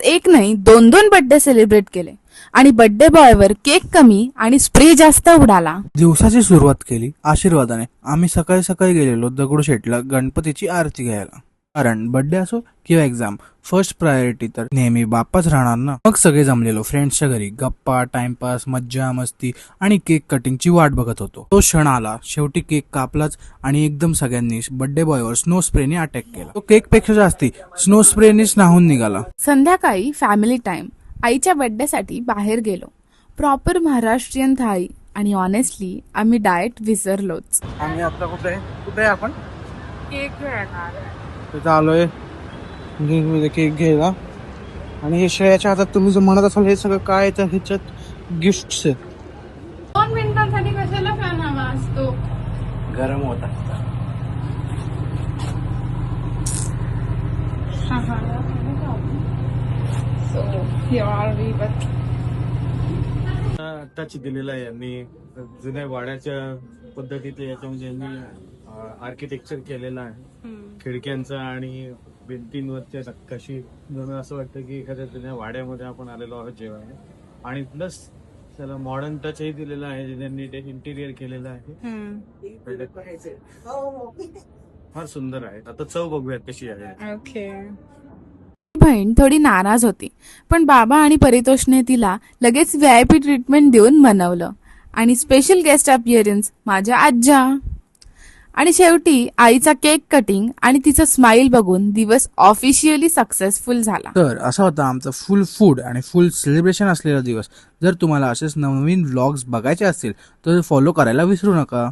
एक नाही दोन दोन बर्थडे सेलिब्रेट केले आणि बर्थडे बॉयवर केक कमी आणि स्प्रे जास्त उडाला. दिवसाची सुरुवात केली आशीर्वादाने. आम्ही सकाळी सकाळी गेलेलो दगडूशेठला गणपतीची आरती घ्यायला. कारण बर्थडे असो किंवा एक्झाम, फर्स्ट प्रायोरिटी तर नेहमी बाप्पाच राहणार ना. मग सगळे जमलेलो फ्रेंड्सच्या घरी. गप्पा, टाइमपास, मज्जा मस्ती आणि केक कटिंगची वाट बघत होतो. तो क्षण आला. शेवटी केक कापलाच आणि एकदम सगळ्यांनी बर्थडे बॉयवर स्नो स्प्रेने अटॅक केला. तो केक पेक्षा जास्ती स्नो स्प्रेनेच न्हावून निघाला. संध्याकाळी फॅमिली टाइम. आईच्या बर्थडे साठी बाहेर गेलो. प्रॉपर महाराष्ट्रीयन थाळी आणि ऑनेस्टली आम्ही डाएट विसरलोच. आम्ही आता कुठे आपण केक घ्यायला तिथं आलोय केक घ्यायला. आणि हे श्रेयाच्या हातात तुम्ही जर म्हणत असाल हे सगळं काय तर ह्याच्यात गिफ्ट्स आहेत. 2 मिनिटांसाठी कशाला फॅन हवा असतो? गरम होता. आत्ताच दिलेला आहे यांनी. जुन्या वाड्याच्या पद्धतीत याच्यामध्ये यांनी आर्किटेक्चर केलेलं आहे खिडक्यांचं आणि भिंतींवरच्या नकाशी. म्हणून असं वाटतं की एखाद्या जुन्या वाड्यामध्ये आपण आलेलो आहोत जेवायला. आणि प्लस त्याला मॉडर्न टचही दिलेला आहे जे त्यांनी ते इंटिरियर केलेलं आहे. फार सुंदर आहे. आता चव बघूयात कशी आहे. ओके. बहीण थोडी नाराज होती पण बाबा आणि परितोषने तिला लगेच VIP ट्रीटमेंट देऊन मनवलं. आणि स्पेशल गेस्ट अपिअरन्स माझ्या आज्जा. आणि शेवटी आईचा केक कटिंग आणि तिचं स्माइल बघून दिवस ऑफिशियली सक्सेसफुल झाला. तर असा होता आमचा फुल फूड आणि फुल सेलिब्रेशन असलेला दिवस. जर तुम्हाला असेच नवीन व्लॉग्स बघायचे असतील तर फॉलो करायला विसरू नका.